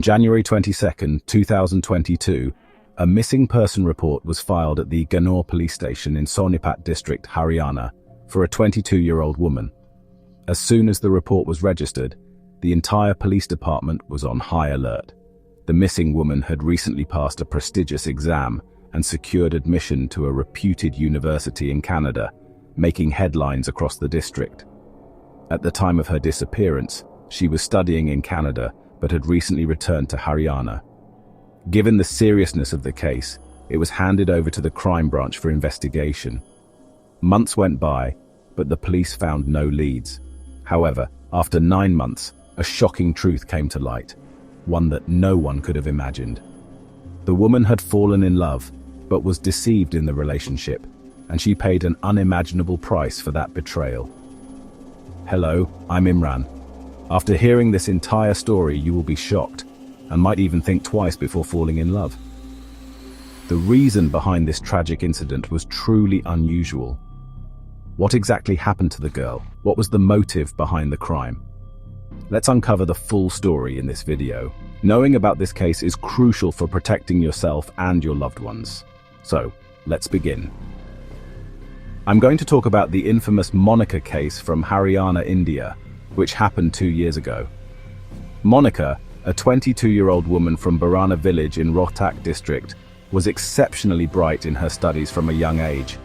January 22nd, 2022, a missing person report was filed at the Ganaur police station in Sonipat district, Haryana, for a 22-year-old woman. As soon as the report was registered, the entire police department was on high alert. The missing woman had recently passed a prestigious exam and secured admission to a reputed university in Canada, making headlines across the district. At the time of her disappearance, she was studying in Canada but had recently returned to Haryana. Given the seriousness of the case, it was handed over to the crime branch for investigation. Months went by, but the police found no leads. However, after 9 months, a shocking truth came to light, one that no one could have imagined. The woman had fallen in love, but was deceived in the relationship, and she paid an unimaginable price for that betrayal. Hello, I'm Imran. After hearing this entire story, you will be shocked, and might even think twice before falling in love. The reason behind this tragic incident was truly unusual. What exactly happened to the girl? What was the motive behind the crime? Let's uncover the full story in this video. Knowing about this case is crucial for protecting yourself and your loved ones. So, let's begin. I'm going to talk about the infamous Monika case from Haryana, India, which happened 2 years ago. Monika, a 22-year-old woman from Barana village in Rohtak district, was exceptionally bright in her studies from a young age.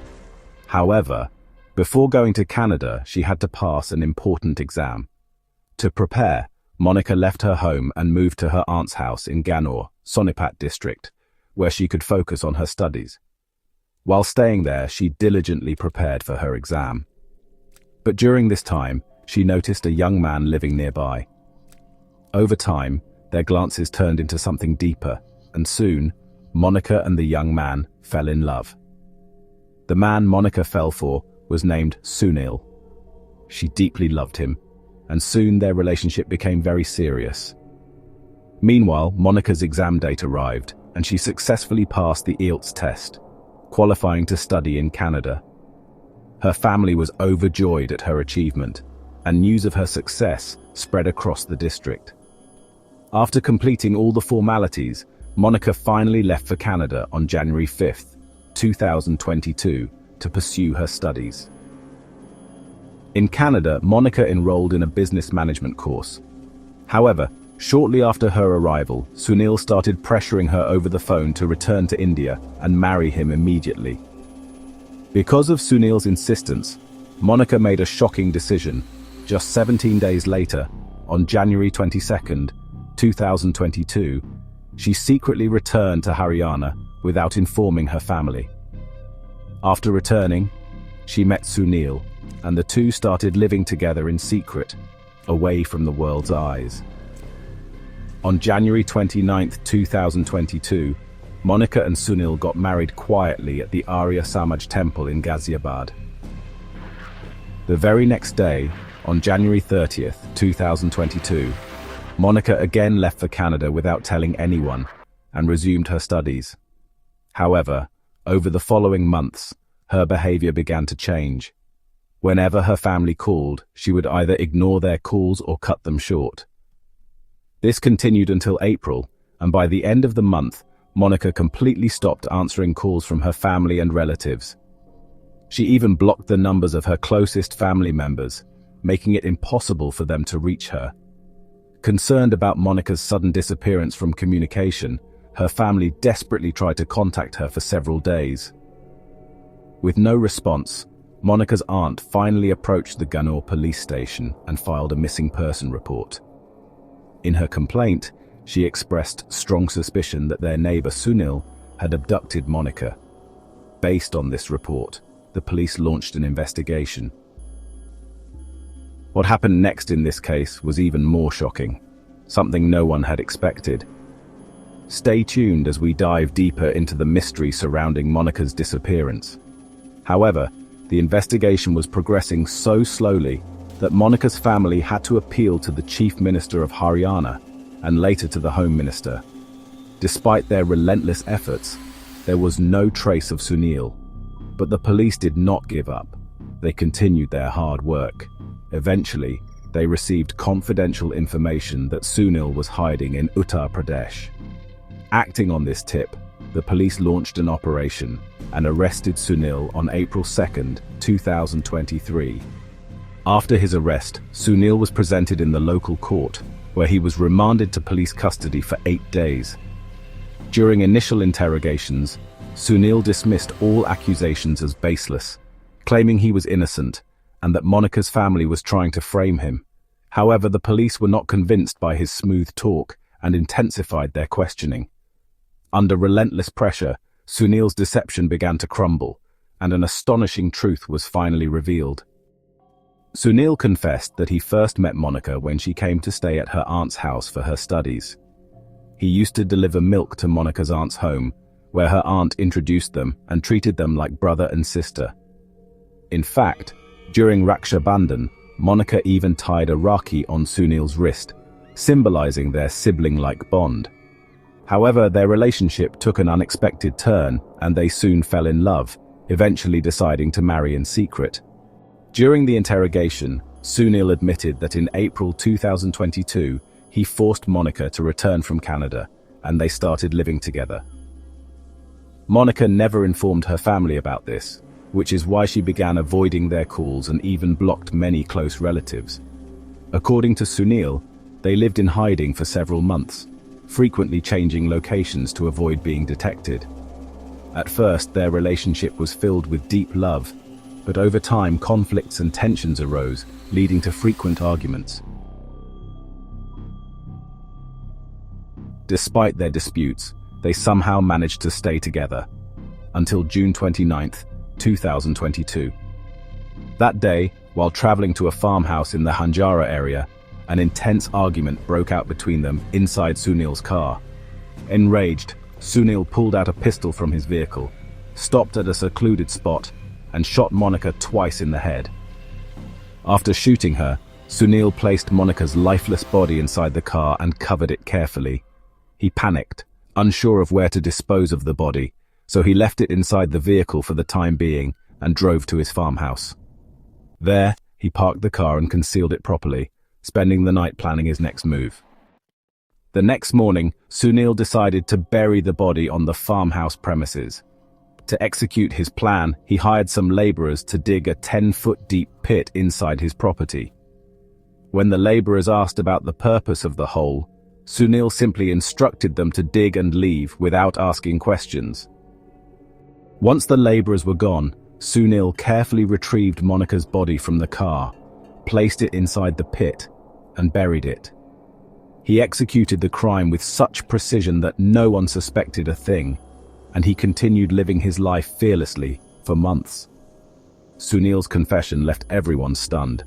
However, before going to Canada, she had to pass an important exam. To prepare, Monika left her home and moved to her aunt's house in Ganaur, Sonipat district, where she could focus on her studies. While staying there, she diligently prepared for her exam. But during this time, she noticed a young man living nearby. Over time, their glances turned into something deeper, and soon, Monika and the young man fell in love. The man Monika fell for was named Sunil. She deeply loved him, and soon their relationship became very serious. Meanwhile, Monika's exam date arrived, and she successfully passed the IELTS test, qualifying to study in Canada. Her family was overjoyed at her achievement, and news of her success spread across the district. After completing all the formalities, Monika finally left for Canada on January 5th, 2022, to pursue her studies. In Canada, Monika enrolled in a business management course. However, shortly after her arrival, Sunil started pressuring her over the phone to return to India and marry him immediately. Because of Sunil's insistence, Monika made a shocking decision. Just 17 days later, on January 22nd, 2022, she secretly returned to Haryana without informing her family. After returning, she met Sunil, and the two started living together in secret, away from the world's eyes. On January 29th, 2022, Monika and Sunil got married quietly at the Arya Samaj temple in Ghaziabad. The very next day, on January 30th, 2022, Monika again left for Canada without telling anyone and resumed her studies. However, over the following months, her behavior began to change. Whenever her family called, she would either ignore their calls or cut them short. This continued until April, and by the end of the month, Monika completely stopped answering calls from her family and relatives. She even blocked the numbers of her closest family members, making it impossible for them to reach her. Concerned about Monika's sudden disappearance from communication, her family desperately tried to contact her for several days. With no response, Monika's aunt finally approached the Ganaur police station and filed a missing person report. In her complaint, she expressed strong suspicion that their neighbor Sunil had abducted Monika. Based on this report, the police launched an investigation. What happened next in this case was even more shocking, something no one had expected. Stay tuned as we dive deeper into the mystery surrounding Monika's disappearance. However, the investigation was progressing so slowly that Monika's family had to appeal to the Chief Minister of Haryana and later to the Home Minister. Despite their relentless efforts, there was no trace of Sunil, but the police did not give up. They continued their hard work. Eventually, they received confidential information that Sunil was hiding in Uttar Pradesh. Acting on this tip, the police launched an operation and arrested Sunil on April 2, 2023. After his arrest, Sunil was presented in the local court, where he was remanded to police custody for 8 days. During initial interrogations, Sunil dismissed all accusations as baseless, claiming he was innocent and that Monika's family was trying to frame him. However, the police were not convinced by his smooth talk and intensified their questioning. Under relentless pressure, Sunil's deception began to crumble, and an astonishing truth was finally revealed. Sunil confessed that he first met Monika when she came to stay at her aunt's house for her studies. He used to deliver milk to Monika's aunt's home, where her aunt introduced them and treated them like brother and sister. In fact, during Raksha Bandhan, Monika even tied a rakhi on Sunil's wrist, symbolizing their sibling-like bond. However, their relationship took an unexpected turn and they soon fell in love, eventually deciding to marry in secret. During the interrogation, Sunil admitted that in April 2022, he forced Monika to return from Canada, and they started living together. Monika never informed her family about this, which is why she began avoiding their calls and even blocked many close relatives. According to Sunil, they lived in hiding for several months, frequently changing locations to avoid being detected. At first, their relationship was filled with deep love, but over time conflicts and tensions arose, leading to frequent arguments. Despite their disputes, they somehow managed to stay together, until June 29, 2022. That day, while traveling to a farmhouse in the Haryana area, an intense argument broke out between them inside Sunil's car. Enraged, Sunil pulled out a pistol from his vehicle, stopped at a secluded spot, and shot Monika twice in the head. After shooting her, Sunil placed Monika's lifeless body inside the car and covered it carefully. He panicked, unsure of where to dispose of the body, so he left it inside the vehicle for the time being and drove to his farmhouse. There, he parked the car and concealed it properly, spending the night planning his next move. The next morning, Sunil decided to bury the body on the farmhouse premises. To execute his plan, he hired some laborers to dig a 10-foot deep pit inside his property. When the laborers asked about the purpose of the hole, Sunil simply instructed them to dig and leave without asking questions. Once the laborers were gone, Sunil carefully retrieved Monika's body from the car, placed it inside the pit, and buried it. He executed the crime with such precision that no one suspected a thing, and he continued living his life fearlessly for months. Sunil's confession left everyone stunned.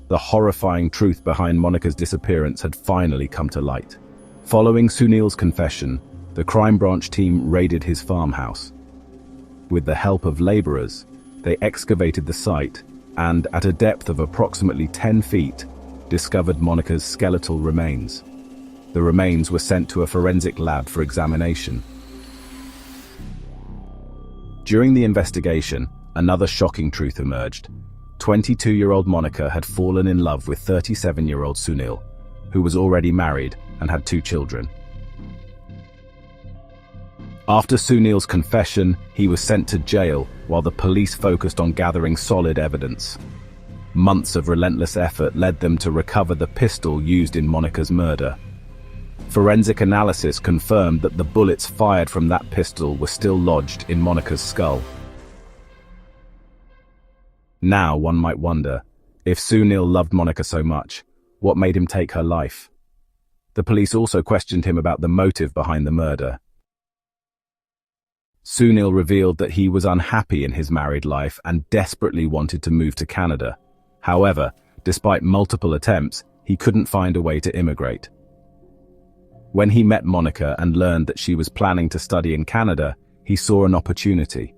The horrifying truth behind Monika's disappearance had finally come to light. Following Sunil's confession, the crime branch team raided his farmhouse. With the help of laborers, they excavated the site and, at a depth of approximately 10 feet, discovered Monika's skeletal remains. The remains were sent to a forensic lab for examination. During the investigation, another shocking truth emerged. 22-year-old Monika had fallen in love with 37-year-old Sunil, who was already married and had 2 children. After Sunil's confession, he was sent to jail while the police focused on gathering solid evidence. Months of relentless effort led them to recover the pistol used in Monika's murder. Forensic analysis confirmed that the bullets fired from that pistol were still lodged in Monika's skull. Now one might wonder, if Sunil loved Monika so much, what made him take her life? The police also questioned him about the motive behind the murder. Sunil revealed that he was unhappy in his married life and desperately wanted to move to Canada. However, despite multiple attempts, he couldn't find a way to immigrate. When he met Monika and learned that she was planning to study in Canada, he saw an opportunity.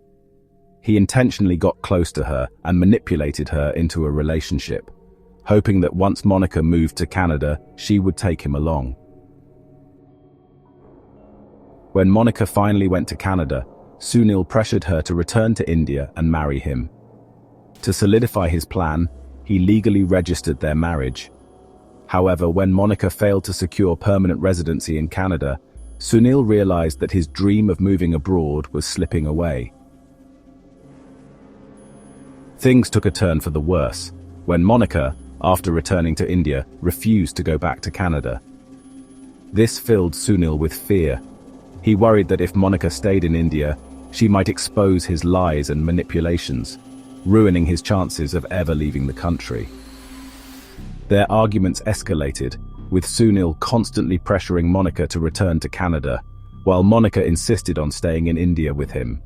He intentionally got close to her and manipulated her into a relationship, hoping that once Monika moved to Canada, she would take him along. When Monika finally went to Canada, Sunil pressured her to return to India and marry him. To solidify his plan, he legally registered their marriage, However, when Monika failed to secure permanent residency in Canada, Sunil realized that his dream of moving abroad was slipping away. Things took a turn for the worse when Monika, after returning to India, refused to go back to Canada. This filled Sunil with fear. He worried that if Monika stayed in India, she might expose his lies and manipulations, ruining his chances of ever leaving the country. Their arguments escalated, with Sunil constantly pressuring Monika to return to Canada, while Monika insisted on staying in India with him.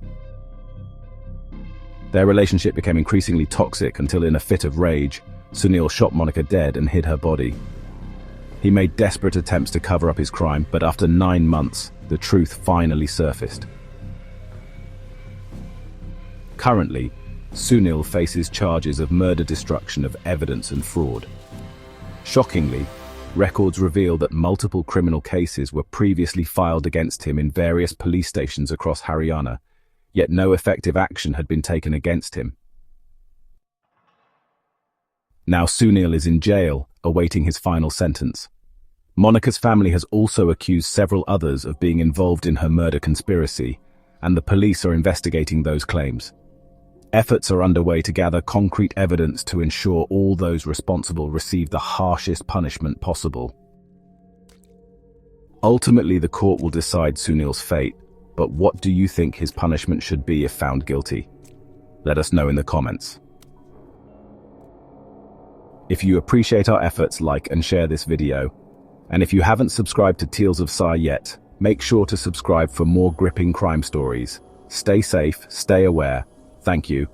Their relationship became increasingly toxic until, in a fit of rage, Sunil shot Monika dead and hid her body. He made desperate attempts to cover up his crime, but after 9 months, the truth finally surfaced. Currently, Sunil faces charges of murder, destruction of evidence and fraud. Shockingly, records reveal that multiple criminal cases were previously filed against him in various police stations across Haryana, yet no effective action had been taken against him. Now Sunil is in jail, awaiting his final sentence. Monika's family has also accused several others of being involved in her murder conspiracy, and the police are investigating those claims. Efforts are underway to gather concrete evidence to ensure all those responsible receive the harshest punishment possible. Ultimately, the court will decide Sunil's fate, but what do you think his punishment should be if found guilty? Let us know in the comments. If you appreciate our efforts, like and share this video. And if you haven't subscribed to Tales of Sai yet, make sure to subscribe for more gripping crime stories. Stay safe, stay aware. Thank you.